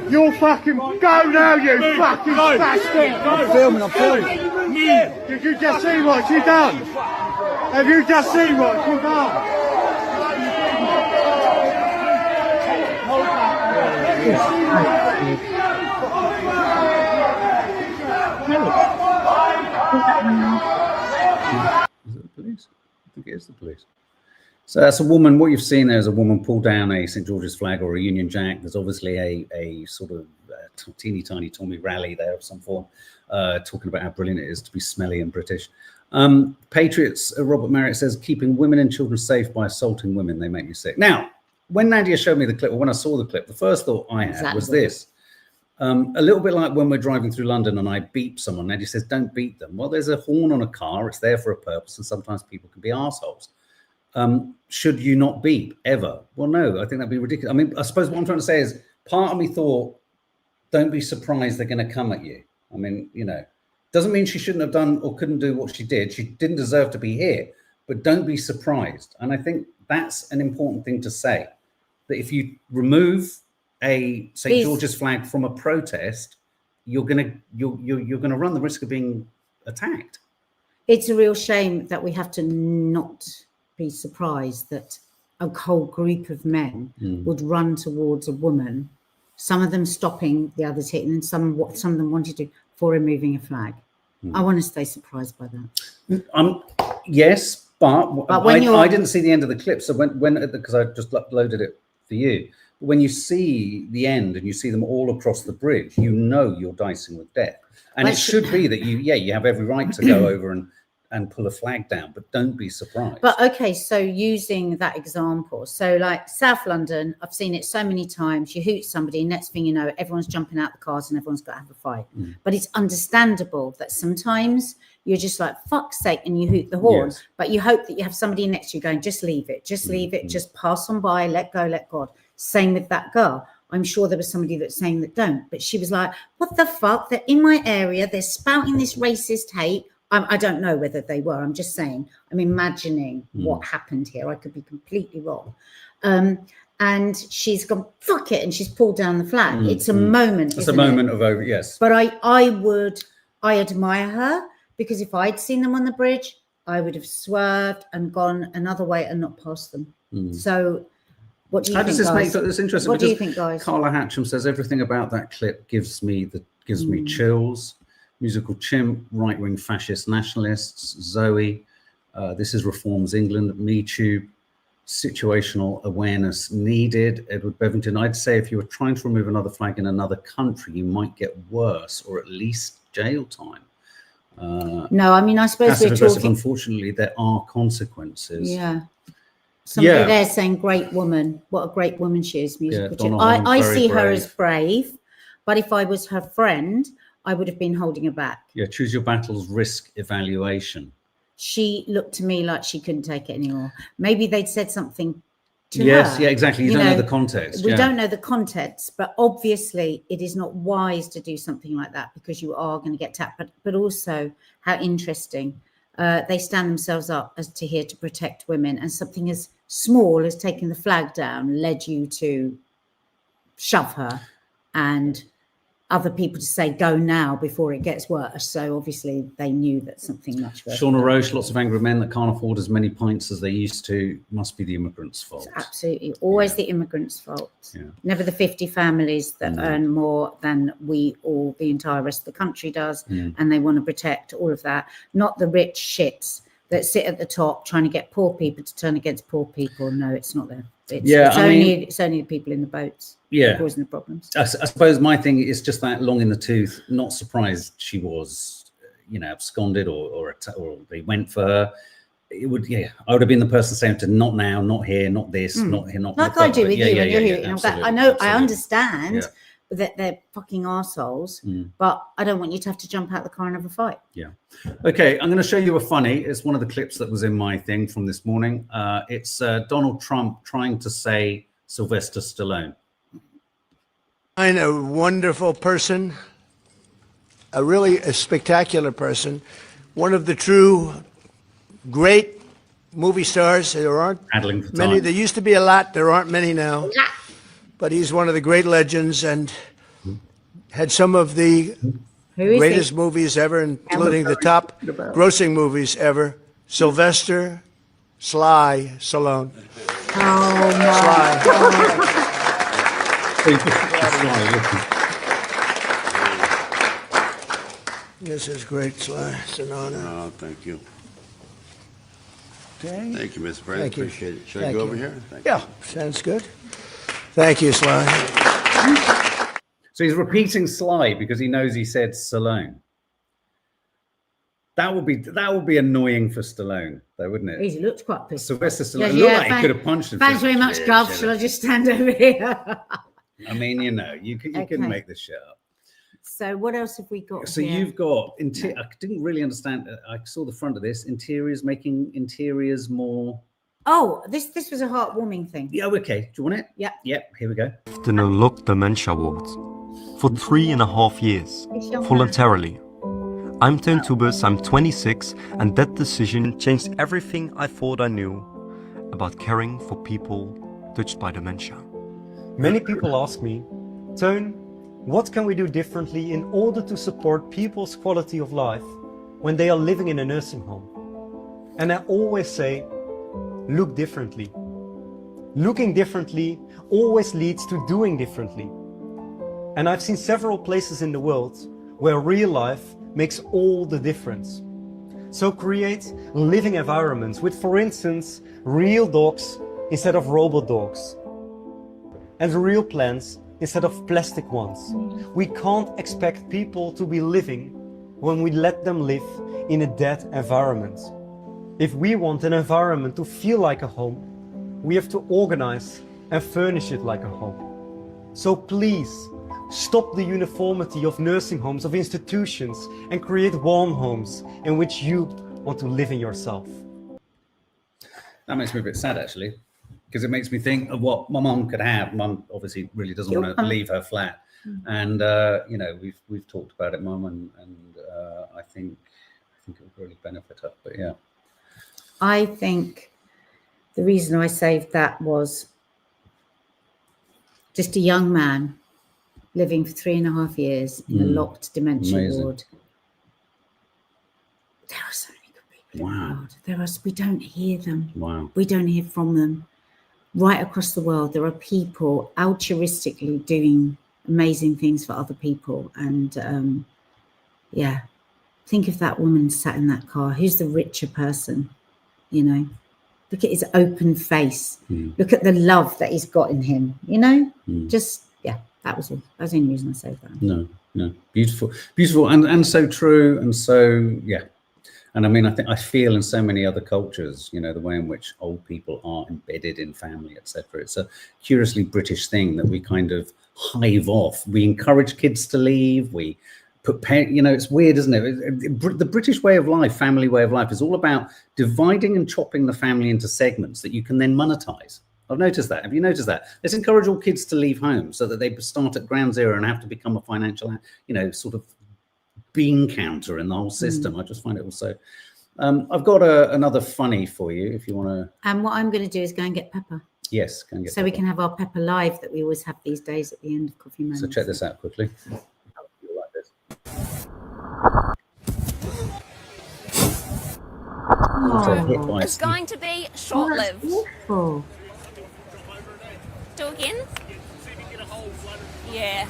You're fucking go now, you fucking bastard! I'm filming. Did you just see what you done? Have you just seen what? Come on. Is it the police? I think it is the police. So that's a woman. What you've seen there is a woman pull down a St. George's flag or a Union Jack. There's obviously a sort of teeny tiny Tommy rally there of some form, talking about how brilliant it is to be smelly and British. Patriots, Robert Merritt says, keeping women and children safe by assaulting women, they make me sick. Now, when Nadia showed me the clip, or when I saw the clip, the first thought I had was this. A little bit like when we're driving through London and I beep someone. Nadia says, don't beep them. Well, there's a horn on a car. It's there for a purpose. And sometimes people can be arseholes. Should you not beep ever? Well, no, I think that'd be ridiculous. I mean, I suppose what I'm trying to say is part of me thought, don't be surprised they're going to come at you. I mean, you know, doesn't mean she shouldn't have done or couldn't do what she did. She didn't deserve to be here, but don't be surprised. And I think that's an important thing to say, that if you remove a St. George's flag from a protest, you're gonna run the risk of being attacked. It's a real shame that we have to not be surprised that a whole group of men would run towards a woman, some of them stopping the others hitting, and some of them wanted to for removing a flag. I want to stay surprised by that. Yes, but when I didn't see the end of the clip, so when because I just uploaded it for you. When you see the end and you see them all across the bridge, you know you're dicing with death, and it should be that you have every right to go over and pull a flag down, but don't be surprised. But okay, so using that example, so like South London, I've seen it so many times. You hoot somebody, next thing you know, everyone's jumping out the cars and everyone's got to have a fight. But it's understandable that sometimes you're just like, fuck's sake, and you hoot the horn. Yes. But you hope that you have somebody next to you going, just leave it, just leave it, just pass on by, let go, let God. Same with that girl. I'm sure there was somebody that's saying that don't, but she was like, what the fuck? They're in my area. They're spouting this racist hate. I don't know whether they were. I'm just saying, I'm imagining what happened here. I could be completely wrong. And she's gone, fuck it. And she's pulled down the flag. It's a moment. It's a moment of over, yes. But I admire her, because if I'd seen them on the bridge, I would have swerved and gone another way and not past them. So what do you think, guys? How does this make this interesting? What do you think, guys? Carla Hatcham says, everything about that clip gives me chills. Musical chimp, right-wing fascist nationalists, Zoe, this is Reforms England, Me Too, situational awareness needed. Edward Bevington, I'd say if you were trying to remove another flag in another country, you might get worse or at least jail time. No, I mean, I suppose we're talking... Unfortunately, there are consequences. Yeah. Somebody there saying, great woman. What a great woman she is, musical chimp. I see her as brave, but if I was her friend, I would have been holding her back. Yeah, choose your battles, risk evaluation. She looked to me like she couldn't take it anymore. Maybe they'd said something to her. Yes, yeah, exactly. You don't know the context. We don't know the context, but obviously it is not wise to do something like that, because you are going to get tapped. But also, how interesting. They stand themselves up as to here to protect women, and something as small as taking the flag down led you to shove her and other people to say go now before it gets worse. So obviously they knew that something much worse. Shauna Roche, lots of angry men that can't afford as many pints as they used to. Must be the immigrants' fault. It's absolutely always the immigrants' fault. Never the 50 families that earn more than we or the entire rest of the country does, and they want to protect all of that. Not the rich shits that sit at the top trying to get poor people to turn against poor people. No, it's not them. It's only the people in the boats causing the problems. I suppose my thing is just that long in the tooth. Not surprised she was, absconded or they went for her. It would, I would have been the person saying to not now, not here, not this, not here, not like I do with you. I know, I understand that they're fucking arseholes, but I don't want you to have to jump out the car and have a fight. Yeah. Okay, I'm going to show you a funny. It's one of the clips that was in my thing from this morning. It's Donald Trump trying to say Sylvester Stallone. I'm a wonderful person, a spectacular person, one of the true great movie stars. There aren't many. There used to be a lot. There aren't many now. But he's one of the great legends and had some of the greatest movies ever, including the top grossing movies ever. Sylvester Sly Stallone. Oh my This is great, Sly. It's an honor. Oh, thank you. Okay. Thank you, Mr. President. Thank you. Appreciate it. Should I Thank go you. over here? Thank Yeah, sounds good. Thank you, Sly. So he's repeating Sly because he knows he said Stallone. That would be annoying for Stallone, though, wouldn't it? He looked quite pissed. Sylvester Stallone looked like he could have punched him. Thanks very much, Gov. Shall I just stand over here? I mean, you know, you can make this shit up. So what else have we got? So here? you've got I didn't really understand. I saw the front of this. Interiors, making interiors more. Oh, this was a heartwarming thing. Yeah, okay. Do you want it? Yeah. Yep. Here we go. The No Look Dementia Awards. For 3.5 years, voluntarily. I'm Teun Tubus, I'm 26, and that decision changed everything I thought I knew about caring for people touched by dementia. Many people ask me, Teun, what can we do differently in order to support people's quality of life when they are living in a nursing home? And I always say, look differently. Looking differently always leads to doing differently. And I've seen several places in the world where real life makes all the difference. So create living environments with, for instance, real dogs instead of robot dogs, and real plants instead of plastic ones. We can't expect people to be living when we let them live in a dead environment. If we want an environment to feel like a home, we have to organize and furnish it like a home. So please, stop the uniformity of nursing homes, of institutions, and create warm homes in which you want to live in yourself. That makes me a bit sad, actually, because it makes me think of what my mum could have. Mum obviously really doesn't want to leave her flat, and you know, we've talked about it, Mum, and I think it would really benefit her. But yeah, I think the reason I saved that was just a young man living for 3.5 years in a locked dementia ward. There are so many good people in the world. We don't hear them. Wow. We don't hear from them. Right across the world, there are people altruistically doing amazing things for other people. And yeah, think if that woman sat in that car. Who's the richer person? You know, look at his open face. Look at the love that he's got in him. You know, just yeah. That was all. That's the only reason I saved that. No, beautiful, and so true, and so yeah. And I mean, I feel in so many other cultures, you know, the way in which old people are embedded in family, etc. It's a curiously British thing that we kind of hive off. We encourage kids to leave. We put, you know, it's weird, isn't it? The British way of life, family way of life, is all about dividing and chopping the family into segments that you can then monetize. I've noticed that. Have you noticed that? Let's encourage all kids to leave home so that they start at ground zero and have to become a financial, you know, sort of bean counter in the whole system. I just find it also. I've got another funny for you if you want to. And what I'm going to do is go and get Pepper. Yes, go and get so Pepper. We can have our Pepper Live that we always have these days at the end of Coffee Moments. So check this out quickly. You'll like this. It's going to be short-lived. Oh, Do again? Yeah.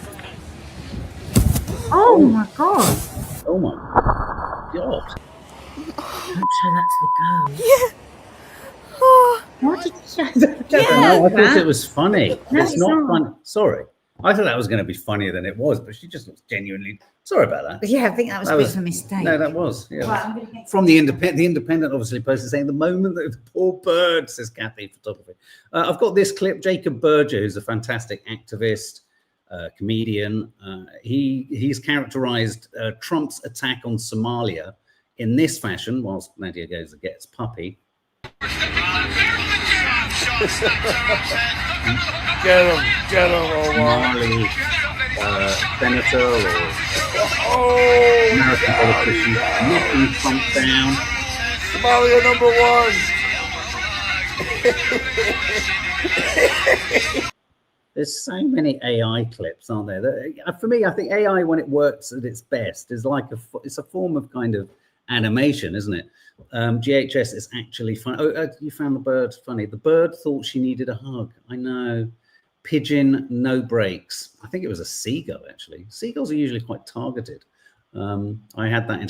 oh my God. Oh my God. Don't show that to the girl. Yeah. Oh. Why did you show that? No, I thought it was funny. No, it's not fun. Sorry. I thought that was going to be funnier than it was, but she just looks genuinely. Sorry about that. Yeah, I think that was a bit of a mistake. No, that was. Yeah. Right, From the Independent. The Independent obviously posted saying the moment that the poor bird, says Kathy, photography. I've got this clip. Jacob Berger, who's a fantastic activist, comedian. He's characterized Trump's attack on Somalia in this fashion, whilst Nadia goes and gets puppy. Get him, Omar. Somali senator or American politician knocking Trump down. Somalia #1. There's so many AI clips, aren't there? For me, I think AI, when it works at its best, is like it's a form of kind of animation, isn't it? GHS is actually fun. Oh, you found the bird funny. The bird thought she needed a hug. I know. Pigeon, no brakes. I think it was a seagull, actually. Seagulls are usually quite targeted. I had that in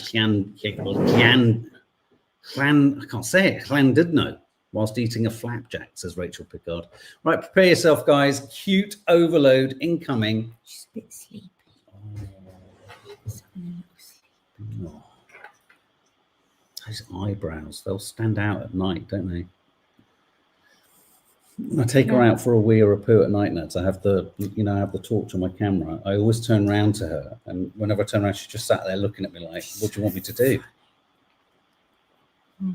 I can't say it, Llandudno, whilst eating a flapjack, says Rachel Pickard. Right, prepare yourself, guys. Cute overload incoming. She's a bit sleepy. Oh. Those eyebrows, they'll stand out at night, don't they? When I take her out for a wee or a poo at night, Nats, I have the torch on my camera. I always turn around to her, and whenever I turn around, she's just sat there looking at me like, what do you want me to do? A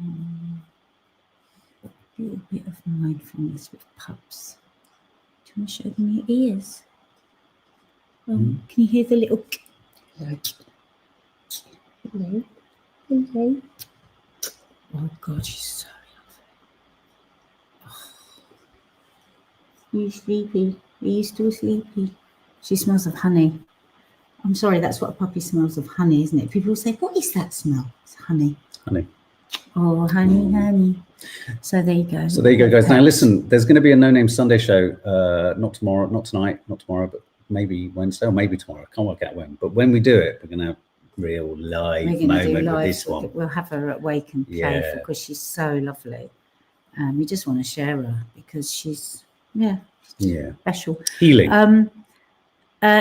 little bit of mindfulness with pups. Do you want to show them your ears? Can you hear the little... Hello? Hello? Oh, God, she's so lovely. Oh. Are you sleepy? Are you still sleepy? She smells of honey. I'm sorry, that's what a puppy smells of, honey, isn't it? People say, what is that smell? It's honey. Honey. Oh, honey, honey. So there you go. So there you go, guys. Now, listen, there's going to be a No Name Sunday show. Not tomorrow, not tonight, not tomorrow, but maybe Wednesday or maybe tomorrow. I can't work out when. But when we do it, we're going to have real live moment with this one. We'll have her at Wake and play because she's so lovely. We just want to share her because she's special. Healing.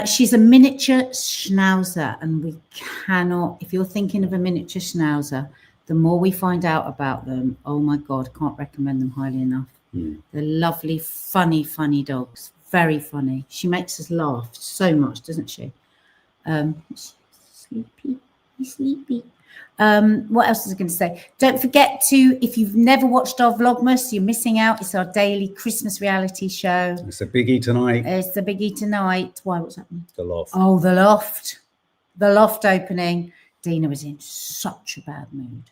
She's a miniature schnauzer, and we cannot, if you're thinking of a miniature schnauzer, the more we find out about them, oh my God, can't recommend them highly enough. They're lovely, funny dogs. Very funny. She makes us laugh so much, doesn't she? She's sleepy. He's sleepy. What else was I going to say? Don't forget to, if you've never watched our Vlogmas, you're missing out. It's our daily Christmas reality show. It's a biggie tonight. It's the biggie tonight. Why? What's happening? The Loft. Oh, the Loft. The Loft opening. Dina was in such a bad mood.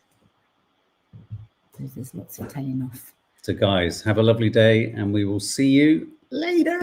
There's lots of telling off. So, guys, have a lovely day, and we will see you later.